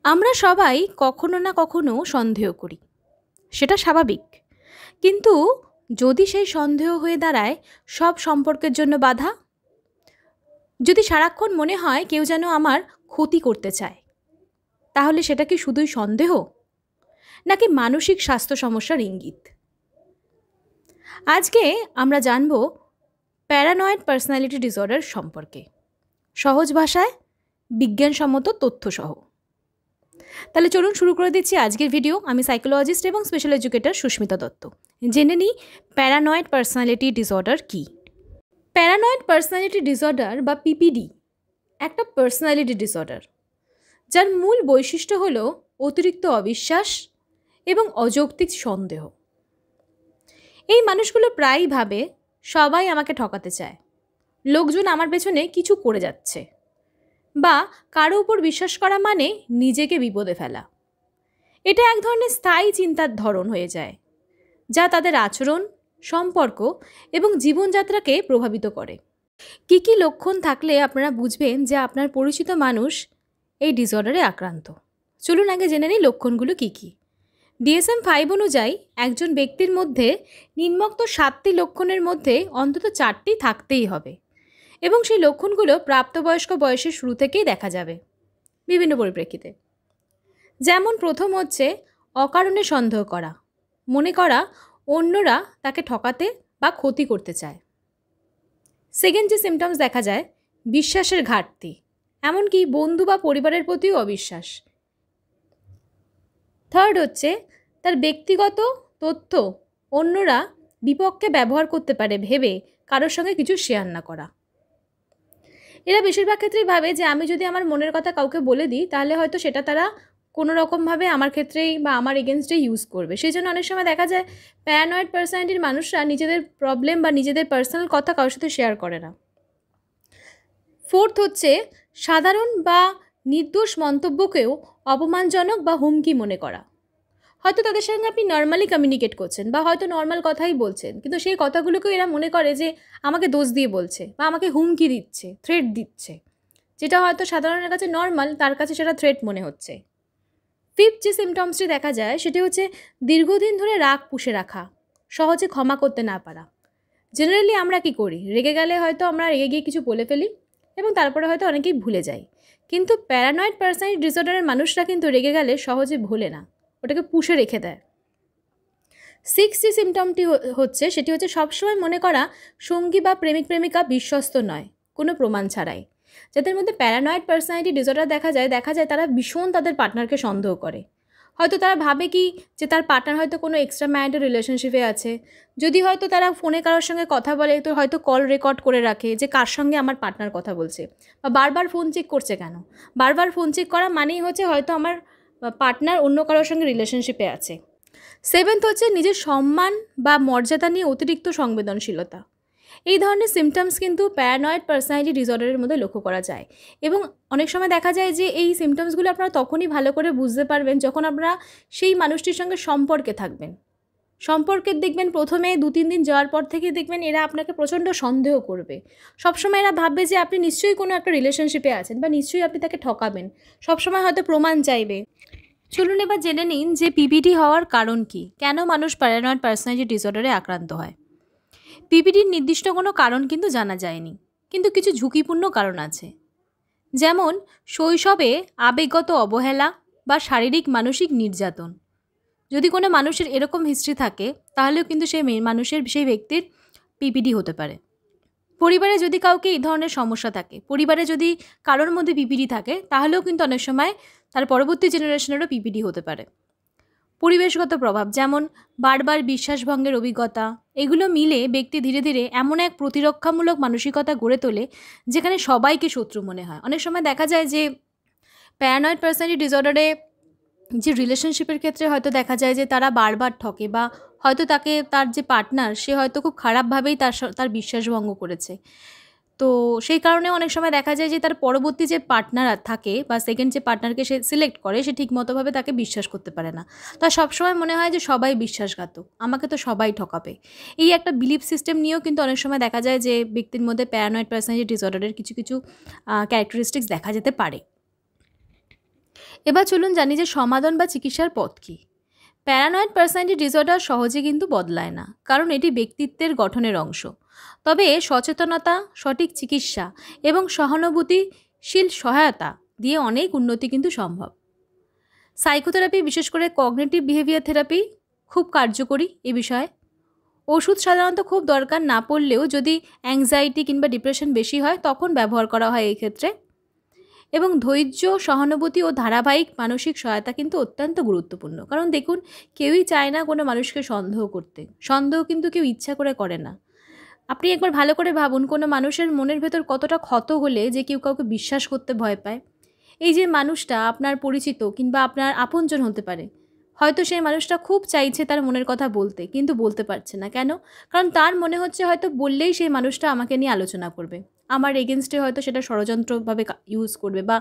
আমরা সবাই কখনো না কখনো সন্দেহ করি, সেটা স্বাভাবিক। কিন্তু যদি সেই সন্দেহ হয়ে দাঁড়ায় সব সম্পর্কের জন্য বাধা, যদি সারাক্ষণ মনে হয় কেউ যেন আমার ক্ষতি করতে চায়, তাহলে সেটা কি শুধুই সন্দেহ নাকি মানসিক স্বাস্থ্য সমস্যার ইঙ্গিত? আজকে আমরা জানব প্যারানয়েড পার্সোনালিটি ডিসঅর্ডার সম্পর্কে, সহজ ভাষায় বিজ্ঞানসম্মত তথ্যসহ। তাহলে চলুন শুরু করে দিচ্ছি আজকের ভিডিও। আমি সাইকোলজিস্ট এবং স্পেশাল এডুকেটর সুস্মিতা দত্ত। জেনে নিই প্যারানয়েড পার্সোনালিটি ডিসঅর্ডার কী। প্যারানয়েড পার্সোনালিটি ডিসঅর্ডার বা পিপিডি একটা পার্সোনালিটি ডিসঅর্ডার, যার মূল বৈশিষ্ট্য হলো অতিরিক্ত অবিশ্বাস এবং অযৌক্তিক সন্দেহ। এই মানুষগুলো প্রায়ই ভাবে সবাই আমাকে ঠকাতে চায়, লোকজন আমার পেছনে কিছু করে যাচ্ছে, বা কারো উপর বিশ্বাস করা মানে নিজেকে বিপদে ফেলা। এটা এক ধরনের স্থায়ী চিন্তার ধরন হয়ে যায়, যা তাদের আচরণ, সম্পর্ক এবং জীবনযাত্রাকে প্রভাবিত করে। কী কী লক্ষণ থাকলে আপনারা বুঝবেন যে আপনার পরিচিত মানুষ এই ডিসঅর্ডারে আক্রান্ত? চলুন আগে জেনে নিই লক্ষণগুলো কী কী। DSM-5 অনুযায়ী একজন ব্যক্তির মধ্যে নিম্নোক্ত 7টি লক্ষণের মধ্যে অন্তত 4টি থাকতেই হবে, এবং সেই লক্ষণগুলো প্রাপ্তবয়স্ক বয়সের শুরু থেকেই দেখা যাবে বিভিন্ন পরিপ্রেক্ষিতে। যেমন প্রথম হচ্ছে অকারণে সন্দেহ করা, মনে করা অন্যরা তাকে ঠকাতে বা ক্ষতি করতে চায়। সেকেন্ড যে সিমটমস দেখা যায়, বিশ্বাসের ঘাটতি, এমনকি বন্ধু বা পরিবারের প্রতিও অবিশ্বাস। থার্ড হচ্ছে তার ব্যক্তিগত তথ্য অন্যরা বিপক্ষে ব্যবহার করতে পারে ভেবে কারোর সঙ্গে কিছু শেয়ার না করা। এরা বেশিরভাগ ক্ষেত্রেই ভাবে যে আমি যদি আমার মনের কথা কাউকে বলে দিই তাহলে হয়তো সেটা তারা কোনো রকমভাবে আমার ক্ষেত্রেই বা আমার এগেনস্টেই ইউজ করবে। সেই জন্য অনেক সময় দেখা যায় প্যারানয়েড পার্সোনালিটির মানুষরা নিজেদের প্রবলেম বা নিজেদের পার্সোনাল কথা কারোর সাথে শেয়ার করে না। ফোর্থ হচ্ছে সাধারণ বা নির্দোষ মন্তব্যকেও অপমানজনক বা হুমকি মনে করা। হয়তো তাদের সঙ্গে আপনি নর্মালি কমিউনিকেট করছেন বা হয়তো নর্মাল কথাই বলছেন, কিন্তু সেই কথাগুলোকেও এরা মনে করে যে আমাকে দোষ দিয়ে বলছে বা আমাকে হুমকি দিচ্ছে, থ্রেট দিচ্ছে, যেটা হয়তো সাধারণের কাছে নর্মাল, তার কাছে সেটা থ্রেট মনে হচ্ছে। ফিফথ যে সিমটমসটি দেখা যায় সেটি হচ্ছে দীর্ঘদিন ধরে রাগ পুষে রাখা, সহজে ক্ষমা করতে না পারা। জেনারেলি আমরা কি করি, রেগে গেলে হয়তো আমরা রেগে গিয়ে কিছু বলে ফেলি এবং তারপরে হয়তো অনেকেই ভুলে যাই, কিন্তু প্যারানয়েড পার্সোনালিটি ডিসঅর্ডারের মানুষরা কিন্তু রেগে গেলে সহজে ভোলে না, ওটাকে পুষে রেখে দেয়। সিক্স যে সিমটমটি হচ্ছে সেটি হচ্ছে সবসময় মনে করা সঙ্গী বা প্রেমিক প্রেমিকা বিশ্বস্ত নয় কোনো প্রমাণ ছাড়াই। যাদের মধ্যে প্যারানয়েড পার্সোনালিটি ডিসঅর্ডার দেখা যায় তারা ভীষণ তাদের পার্টনারকে সন্দেহ করে। হয়তো তারা ভাবে কি যে তার পার্টনার হয়তো কোনো এক্সট্রা ম্যারিটাল রিলেশনশিপে আছে। যদি হয়তো তারা ফোনে কারোর সঙ্গে কথা বলে তো হয়তো কল রেকর্ড করে রাখে যে কার সঙ্গে আমার পার্টনার কথা বলছে, বা বারবার ফোন চেক করছে কেন। বারবার ফোন চেক করা মানেই হচ্ছে হয়তো আমার পার্টনার অন্য কারোর সঙ্গে রিলেশনশিপে আছে। সেভেন্থ হচ্ছে নিজের সম্মান বা মর্যাদা নিয়ে অতিরিক্ত সংবেদনশীলতা। এই ধরনের সিমটমস কিন্তু প্যারানয়েড পার্সোনালিটি ডিসঅর্ডারের মধ্যে লক্ষ্য করা যায়, এবং অনেক সময় দেখা যায় যে এই সিমটমসগুলো আপনারা তখনই ভালো করে বুঝতে পারবেন যখন আপনারা সেই মানুষটির সঙ্গে সম্পর্কে থাকবেন। সম্পর্কের দেখবেন প্রথমে 2-3 দিন যাওয়ার পর থেকে দেখবেন এরা আপনাকে প্রচণ্ড সন্দেহ করবে। সবসময় এরা ভাববে যে আপনি নিশ্চয়ই কোনো একটা রিলেশনশিপে আছেন বা নিশ্চয়ই আপনি তাকে ঠকাবেন, সবসময় হয়তো প্রমাণ চাইবে। চলুন এবার জেনে নিন যে পিপিডি হওয়ার কারণ কি, কেন মানুষ প্যারানয়েড পার্সোনালিটি ডিসঅর্ডারে আক্রান্ত হয়। পিপিডির নির্দিষ্ট কোনো কারণ কিন্তু জানা যায়নি, কিন্তু কিছু ঝুঁকিপূর্ণ কারণ আছে। যেমন শৈশবে আবেগগত অবহেলা বা শারীরিক মানসিক নির্যাতন। যদি কোনো মানুষের এরকম হিস্ট্রি থাকে তাহলেও কিন্তু সেই ব্যক্তির পিপিডি হতে পারে। পরিবারে যদি কাউকে এই ধরনের সমস্যা থাকে, পরিবারে যদি কারোর মধ্যে পিপিডি থাকে, তাহলেও কিন্তু অনেক সময় তার পরবর্তী জেনারেশনেরও পিপিডি হতে পারে। পরিবেশগত প্রভাব, যেমন বারবার বিশ্বাসভঙ্গের অভিজ্ঞতা, এগুলো মিলে ব্যক্তি ধীরে ধীরে এমন এক প্রতিরক্ষামূলক মানসিকতা গড়ে তোলে যেখানে সবাইকে শত্রু মনে হয়। অনেক সময় দেখা যায় যে প্যারানয়েড পার্সোনালিটি ডিসঅর্ডারে যে রিলেশনশিপের ক্ষেত্রে হয়তো দেখা যায় যে তারা বারবার ঠকে, বা হয়তো তার যে পার্টনার সে হয়তো খুব খারাপভাবেই তার বিশ্বাসভঙ্গ করেছে। তো সেই কারণে অনেক সময় দেখা যায় যে তার পরবর্তী যে পার্টনার থাকে বা সেকেন্ড যে পার্টনারকে সে সিলেক্ট করে সে ঠিকমতোভাবে তাকে বিশ্বাস করতে পারে না। তার সবসময় মনে হয় যে সবাই বিশ্বাসঘাতক, আমাকে তো সবাই ঠকাবে। এই একটা বিলিফ সিস্টেম নিয়েও কিন্তু অনেক সময় দেখা যায় যে ব্যক্তির মধ্যে প্যারানয়েড পার্সোনালিটি ডিসঅর্ডারের কিছু ক্যারেক্টারিস্টিক্স দেখা যেতে পারে। এবার চলুন জানি যে সমাধান বা চিকিৎসার পথ কী। প্যারানয়েড পার্সোনালিটি ডিসঅর্ডার সহজে কিন্তু বদলায় না, কারণ এটি ব্যক্তিত্বের গঠনের অংশ। তবে সচেতনতা, সঠিক চিকিৎসা এবং সহানুভূতিশীল সহায়তা দিয়ে অনেক উন্নতি কিন্তু সম্ভব। সাইকোথেরাপি, বিশেষ করে কগনিটিভ বিহেভিয়ার থেরাপি, খুব কার্যকরী এ বিষয়ে। ওষুধ সাধারণত খুব দরকার না পড়লেও যদি অ্যাংজাইটি কিংবা ডিপ্রেশন বেশি হয় তখন ব্যবহার করা হয় এই ক্ষেত্রে। এবং ধৈর্য, সহানুভূতি ও ধারাবাহিক মানসিক সহায়তা কিন্তু অত্যন্ত গুরুত্বপূর্ণ। কারণ দেখুন, কেউই চায় না কোনো মানুষকে সন্দেহ করতে। সন্দেহ কিন্তু কেউ ইচ্ছা করে না। আপনি একবার ভালো করে ভাবুন, কোনো মানুষের মনের ভেতর কতটা ক্ষত হলে যে কেউ কাউকে বিশ্বাস করতে ভয় পায়। এই যে মানুষটা আপনার পরিচিত কিংবা আপনার আপনজন হতে পারে, হয়তো সেই মানুষটা খুব চাইছে তার মনের কথা বলতে, কিন্তু বলতে পারছে না। কেন? কারণ তার মনে হচ্ছে হয়তো বললেই সেই মানুষটা আমাকে নিয়ে আলোচনা করবে, আমার এগেনস্টে হয়তো সেটা ষড়যন্ত্রভাবে ইউজ করবে, বা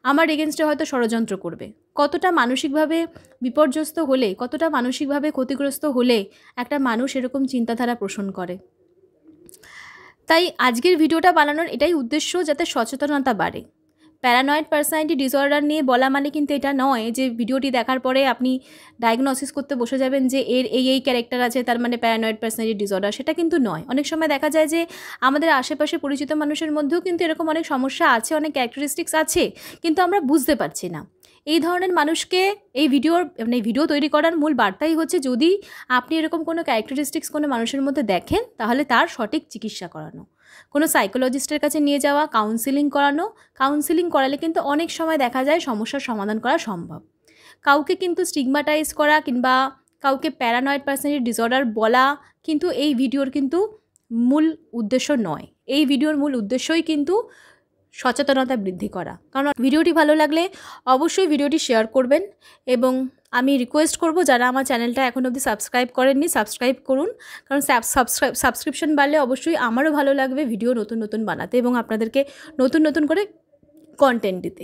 আমার এগেনস্টে হয়তো ষড়যন্ত্র করবে। কতটা মানসিকভাবে বিপর্যস্ত হলে, কতটা মানসিকভাবে ক্ষতিগ্রস্ত হলে একটা মানুষ এরকম চিন্তাধারা পোষণ করে। তাই আজকের ভিডিওটা বানানোর এটাই উদ্দেশ্য, যাতে সচেতনতা বাড়ে। প্যারানয়েড পার্সোনালিটি ডিসঅর্ডার নিয়ে বলা মানে কিন্তু এটা নয় যে ভিডিওটি দেখার পরে আপনি ডায়াগনোসিস করতে বসে যাবেন যে এর এই ক্যারেক্টার আছে, তার মানে প্যারানয়েড পার্সোনালিটি ডিসঅর্ডার। সেটা কিন্তু নয়। অনেক সময় দেখা যায় যে আমাদের আশেপাশে পরিচিত মানুষের মধ্যেও কিন্তু এরকম অনেক সমস্যা আছে, অনেক ক্যারেক্টারিস্টিক্স আছে, কিন্তু আমরা বুঝতে পারছি না। এই ধরনের মানুষকে এই ভিডিও তৈরি করার মূল বার্তাই হচ্ছে, যদি আপনি এরকম কোনো ক্যারেক্টারিস্টিক্স কোনো মানুষের মধ্যে দেখেন, তাহলে তার সঠিক চিকিৎসা করানো, কোনো সাইকোলজিস্টের কাছে নিয়ে যাওয়া, কাউন্সিলিং করানো। কাউন্সিলিং করালে কিন্তু অনেক সময় দেখা যায় সমস্যার সমাধান করা সম্ভব। কাউকে কিন্তু স্টিগমাটাইজ করা কিংবা কাউকে প্যারানয়েড পার্সোনালিটি ডিসঅর্ডার বলা কিন্তু এই ভিডিওর কিন্তু মূল উদ্দেশ্য নয়। এই ভিডিওর মূল উদ্দেশ্যই কিন্তু সচেতনতা বৃদ্ধি করা। কারণ ভিডিওটি ভালো লাগলে অবশ্যই ভিডিওটি শেয়ার করবেন, এবং আমি রিকোয়েস্ট করব যারা আমার চ্যানেলটা এখন অবধি সাবস্ক্রাইব করেননি, সাবস্ক্রাইব করুন। কারণ সাবস্ক্রিপশন বাড়লে অবশ্যই আমারও ভালো লাগবে ভিডিও নতুন বানাতে এবং আপনাদেরকে নতুন করে কন্টেন্ট দিতে।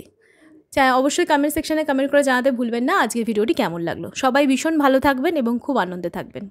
অবশ্যই কমেন্ট সেকশনে কমেন্ট করে জানাতে ভুলবেন না আজকের ভিডিওটি কেমন লাগলো। সবাই ভীষণ ভালো থাকবেন এবং খুব আনন্দে থাকবেন।